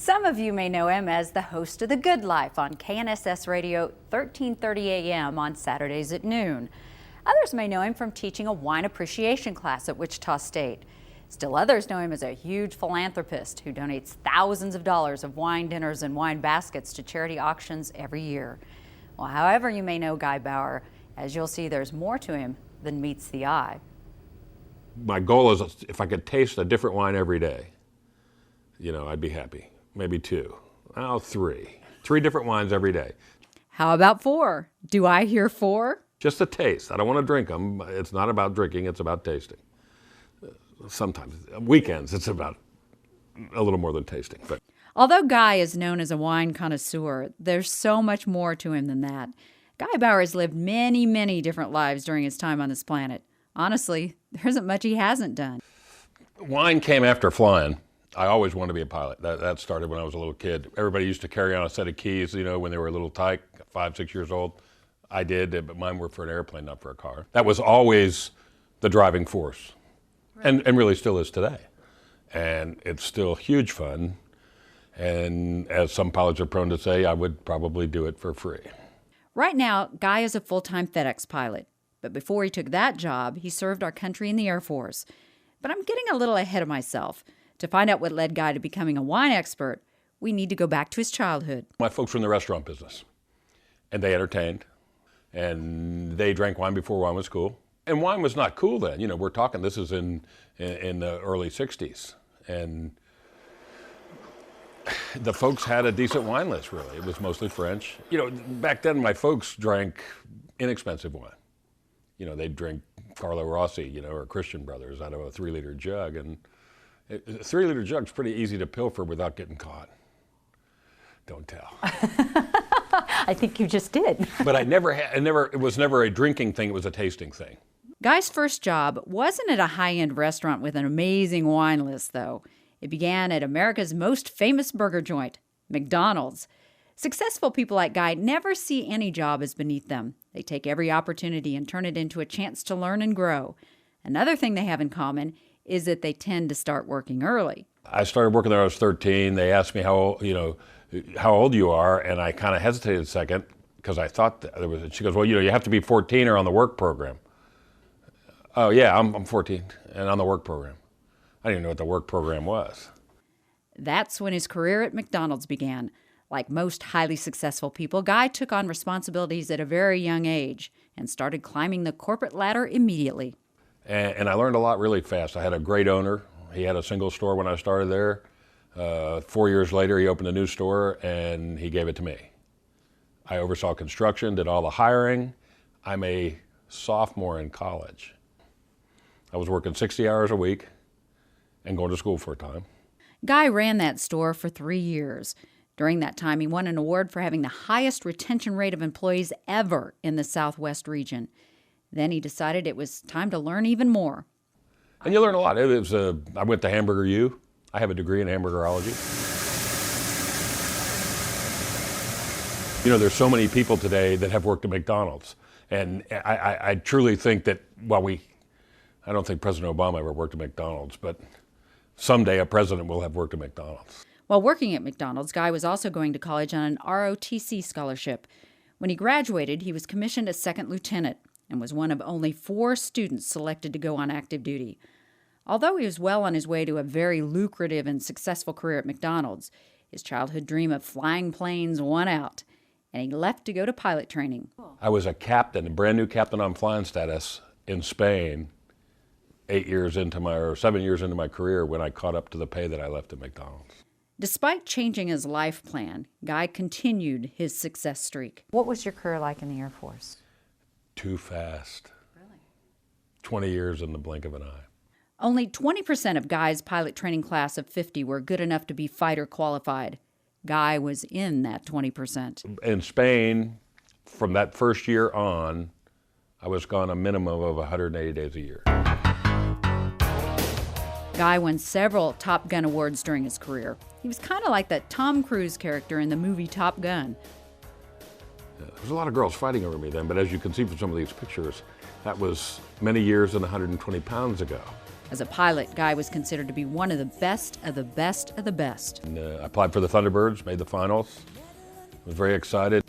Some of you may know him as the host of The Good Life on KNSS Radio 1330 AM on Saturdays at noon. Others may know him from teaching a wine appreciation class at Wichita State. Still others know him as a huge philanthropist who donates thousands of dollars of wine dinners and wine baskets to charity auctions every year. Well, however you may know Guy Bauer, as you'll see, there's more to him than meets the eye. My goal is if I could taste a different wine every day, I'd be happy. Maybe two. Oh, three. 3 different wines every day. How about 4? Do I hear 4? Just a taste. I don't want to drink them. It's not about drinking, it's about tasting. Sometimes, weekends, it's about a little more than tasting. But although Guy is known as a wine connoisseur, there's so much more to him than that. Guy Bauer has lived many, many different lives during his time on this planet. Honestly, there isn't much he hasn't done. Wine came after flying. I always wanted to be a pilot. That started when I was a little kid. Everybody used to carry on a set of keys, when they were a little tyke, 5, 6 years old. I did, but mine were for an airplane, not for a car. That was always the driving force, and really still is today. And it's still huge fun. And as some pilots are prone to say, I would probably do it for free. Right now, Guy is a full-time FedEx pilot. But before he took that job, he served our country in the Air Force. But I'm getting a little ahead of myself. To find out what led Guy to becoming a wine expert, we need to go back to his childhood. My folks were in the restaurant business, and they entertained, and they drank wine before wine was cool. And wine was not cool then. We're talking, this is in the early 60s. And the folks had a decent wine list, really. It was mostly French. Back then, my folks drank inexpensive wine. They'd drink Carlo Rossi, or Christian Brothers out of a 3-liter jug. And a 3-liter jug's pretty easy to pilfer without getting caught. Don't tell. I think you just did. But it was never a drinking thing, it was a tasting thing. Guy's first job wasn't at a high-end restaurant with an amazing wine list, though. It began at America's most famous burger joint, McDonald's. Successful people like Guy never see any job as beneath them. They take every opportunity and turn it into a chance to learn and grow. Another thing they have in common is that they tend to start working early. I started working there when I was 13. They asked me how old you are, and I kind of hesitated a second because I thought there was. She goes, well, you have to be 14 or on the work program. Oh yeah, I'm 14 and on the work program. I didn't even know what the work program was. That's when his career at McDonald's began. Like most highly successful people, Guy took on responsibilities at a very young age and started climbing the corporate ladder immediately. And I learned a lot really fast. I had a great owner. He had a single store when I started there. 4 years later, he opened a new store and he gave it to me. I oversaw construction, did all the hiring. I'm a sophomore in college. I was working 60 hours a week and going to school for a time. Guy ran that store for 3 years. During that time, he won an award for having the highest retention rate of employees ever in the Southwest region. Then he decided it was time to learn even more. And you learn a lot. I went to Hamburger U. I have a degree in hamburgerology. There's so many people today that have worked at McDonald's. And I truly think that, I don't think President Obama ever worked at McDonald's, but someday a president will have worked at McDonald's. While working at McDonald's, Guy was also going to college on an ROTC scholarship. When he graduated, he was commissioned as second lieutenant and was one of only 4 students selected to go on active duty. Although he was well on his way to a very lucrative and successful career at McDonald's, his childhood dream of flying planes won out, and he left to go to pilot training. I was a captain, a brand new captain on flying status in Spain 7 years into my career when I caught up to the pay that I left at McDonald's. Despite changing his life plan, Guy continued his success streak. What was your career like in the Air Force? Too fast. Really? 20 years in the blink of an eye. Only 20% of Guy's pilot training class of 50 were good enough to be fighter qualified. Guy was in that 20%. In Spain, from that first year on, I was gone a minimum of 180 days a year. Guy won several Top Gun awards during his career. He was kind of like that Tom Cruise character in the movie Top Gun. There was a lot of girls fighting over me then, but as you can see from some of these pictures, that was many years and 120 pounds ago. As a pilot, Guy was considered to be one of the best of the best of the best. And, I applied for the Thunderbirds, made the finals. Was very excited.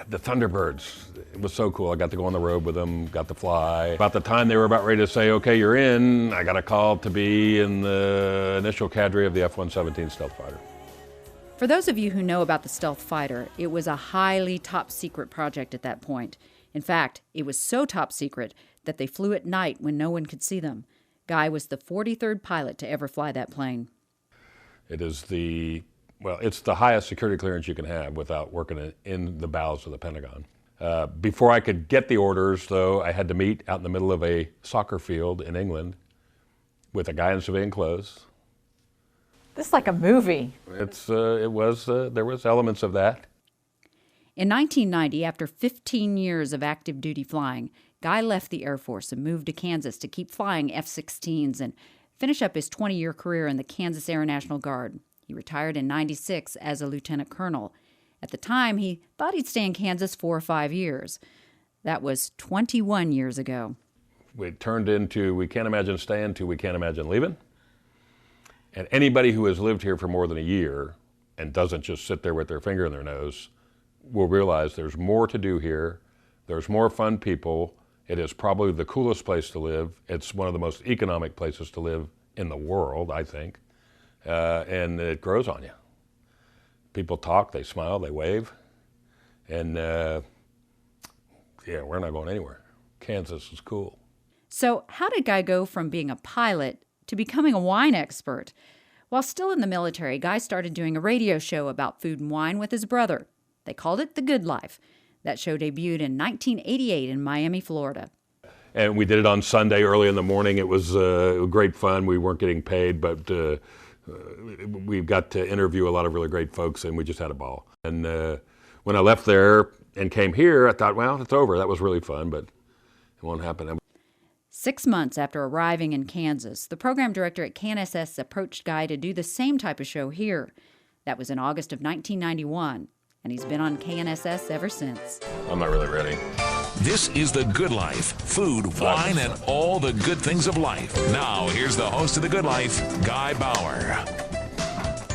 The Thunderbirds, it was so cool. I got to go on the road with them, got to fly. About the time they were about ready to say, okay, you're in, I got a call to be in the initial cadre of the F-117 stealth fighter. For those of you who know about the stealth fighter, it was a highly top secret project at that point. In fact, it was so top secret that they flew at night when no one could see them. Guy was the 43rd pilot to ever fly that plane. It is it's the highest security clearance you can have without working in the bowels of the Pentagon. Before I could get the orders, though, I had to meet out in the middle of a soccer field in England with a guy in civilian clothes. This is like a movie. There was elements of that. In 1990, after 15 years of active duty flying, Guy left the Air Force and moved to Kansas to keep flying F-16s and finish up his 20-year career in the Kansas Air National Guard. He retired in '96 as a lieutenant colonel. At the time, he thought he'd stay in Kansas 4 or 5 years. That was 21 years ago. It turned into we can't imagine staying to we can't imagine leaving. And anybody who has lived here for more than a year and doesn't just sit there with their finger in their nose will realize there's more to do here. There's more fun people. It is probably the coolest place to live. It's one of the most economic places to live in the world, I think. And it grows on you. People talk, they smile, they wave. And we're not going anywhere. Kansas is cool. So how did Guy go from being a pilot to becoming a wine expert? While still in the military, Guy started doing a radio show about food and wine with his brother. They called it The Good Life. That show debuted in 1988 in Miami, Florida. And we did it on Sunday early in the morning. It was great fun. We weren't getting paid, but we got to interview a lot of really great folks, and we just had a ball. And when I left there and came here, I thought, well, it's over. That was really fun, but it won't happen. 6 months after arriving in Kansas, the program director at KNSS approached Guy to do the same type of show here. That was in August of 1991. And he's been on KNSS ever since. I'm not really ready. This is The Good Life. Food, wine, and all the good things of life. Now, here's the host of The Good Life, Guy Bauer.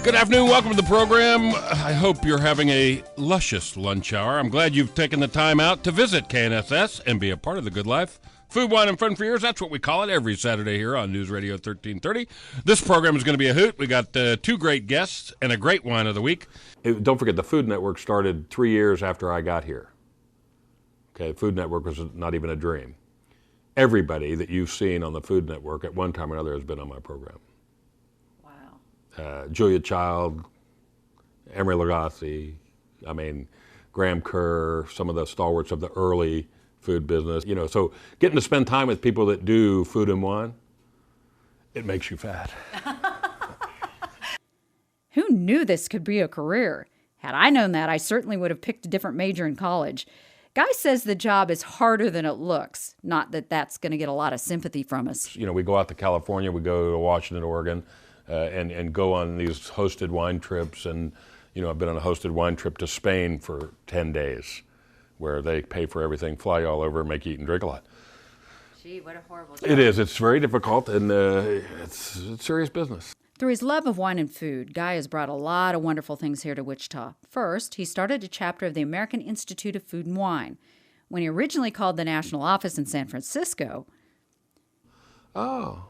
Good afternoon. Welcome to the program. I hope you're having a luscious lunch hour. I'm glad you've taken the time out to visit KNSS and be a part of The Good Life. Food, wine, and fun for years. That's what we call it every Saturday here on News Radio 1330. This program is going to be a hoot. We got 2 great guests and a great wine of the week. Don't forget, the Food Network started 3 years after I got here. Okay, Food Network was not even a dream. Everybody that you've seen on the Food Network at one time or another has been on my program. Wow. Julia Child, Emery Lagasse, Graham Kerr, some of the stalwarts of the early food business. So getting to spend time with people that do food and wine, it makes you fat. Who knew this could be a career? Had I known that, I certainly would have picked a different major in college. Guy says the job is harder than it looks. Not that that's going to get a lot of sympathy from us. We go out to California, we go to Washington, Oregon, and go on these hosted wine trips. And, I've been on a hosted wine trip to Spain for 10 days, where they pay for everything, fly you all over, make you eat and drink a lot. Gee, what a horrible job. It is. It's very difficult, and it's serious business. Through his love of wine and food, Guy has brought a lot of wonderful things here to Wichita. First, he started a chapter of the American Institute of Food and Wine. When he originally called the national office in San Francisco. Oh,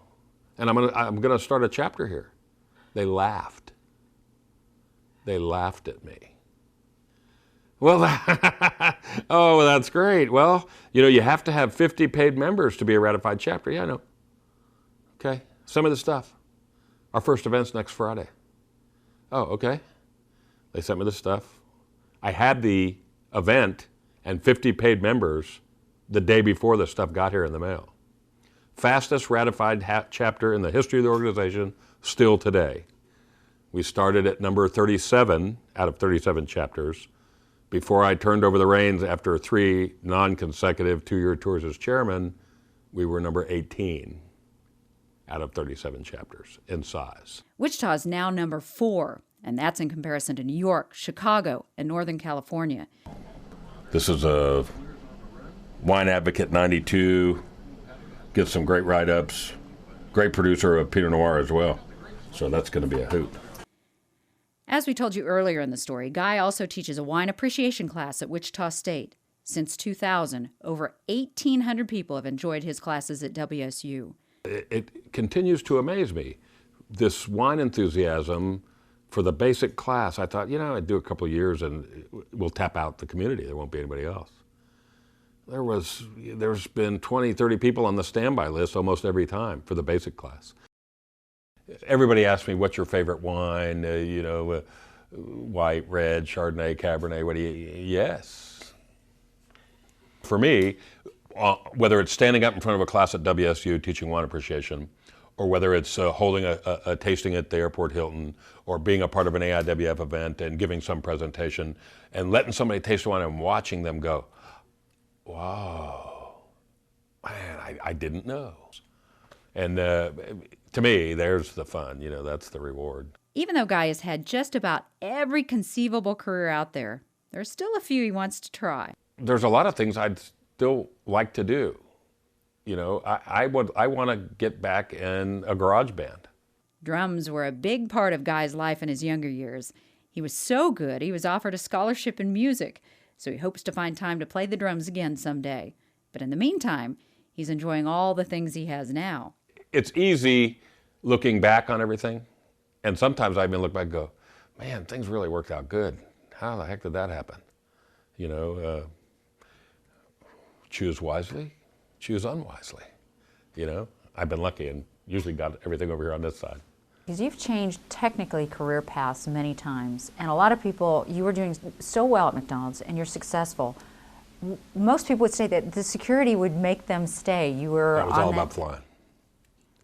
and I'm gonna start a chapter here. They laughed. They laughed at me. Well, oh, that's great. Well, you have to have 50 paid members to be a ratified chapter. Yeah, I know. Okay, some of the stuff. Our first event's next Friday. Oh, okay. They sent me the stuff. I had the event and 50 paid members the day before the stuff got here in the mail. Fastest ratified chapter in the history of the organization, still today. We started at number 37 out of 37 chapters. Before I turned over the reins after 3 non-consecutive 2-year tours as chairman, we were number 18 out of 37 chapters in size. Wichita is now number 4, and that's in comparison to New York, Chicago, and Northern California. This is a Wine Advocate 92, gets some great write-ups, Great producer of Pinot Noir as well. So that's going to be a hoot. As we told you earlier in the story, Guy also teaches a wine appreciation class at Wichita State. Since 2000, over 1,800 people have enjoyed his classes at WSU. It continues to amaze me. This wine enthusiasm for the basic class, I thought, I'd do a couple of years and we'll tap out the community. There won't be anybody else. There's been 20, 30 people on the standby list almost every time for the basic class. Everybody asks me, what's your favorite wine? White, red, Chardonnay, Cabernet, Yes. For me, whether it's standing up in front of a class at WSU teaching wine appreciation, or whether it's holding a tasting at the Airport Hilton, or being a part of an AIWF event and giving some presentation, and letting somebody taste wine and watching them go, wow, man, I didn't know. And to me, there's the fun, that's the reward. Even though Guy has had just about every conceivable career out there, there's still a few he wants to try. There's a lot of things I'd still like to do. I want to get back in a garage band. Drums were a big part of Guy's life in his younger years. He was so good, he was offered a scholarship in music, so he hopes to find time to play the drums again someday. But in the meantime, he's enjoying all the things he has now. It's easy looking back on everything, and sometimes I even look back and go, man, things really worked out good. How the heck did that happen? Choose wisely, choose unwisely. I've been lucky and usually got everything over here on this side. Because you've changed technically career paths many times, and a lot of people, you were doing so well at McDonald's and you're successful. Most people would say that the security would make them stay. You were It was all about flying.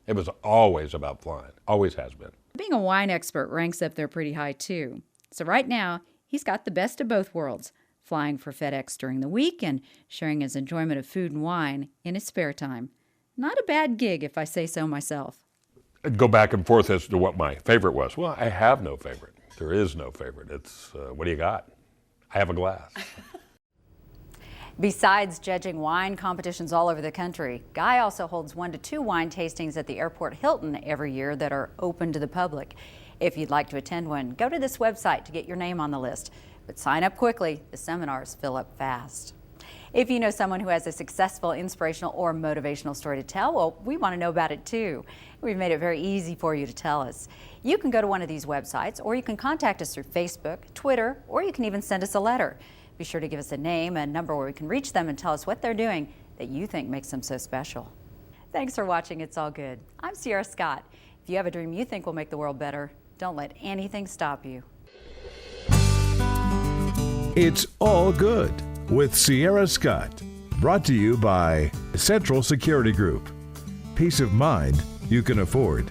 It was always about flying, always has been. Being a wine expert ranks up there pretty high too. So right now, he's got the best of both worlds, flying for FedEx during the week and sharing his enjoyment of food and wine in his spare time. Not a bad gig, if I say so myself. I'd go back and forth as to what my favorite was. Well, I have no favorite. There is no favorite. It's, what do you got? I have a glass. Besides judging wine competitions all over the country, Guy also holds 1 to 2 wine tastings at the Airport Hilton every year that are open to the public. If you'd like to attend one, go to this website to get your name on the list. But sign up quickly. The seminars fill up fast. If you know someone who has a successful, inspirational, or motivational story to tell, well, we want to know about it too. We've made it very easy for you to tell us. You can go to one of these websites, or you can contact us through Facebook, Twitter, or you can even send us a letter. Be sure to give us a name and number where we can reach them and tell us what they're doing that you think makes them so special. Thanks for watching It's All Good. I'm Sierra Scott. If you have a dream you think will make the world better, don't let anything stop you. It's All Good with Sierra Scott. Brought to you by Central Security Group. Peace of mind you can afford.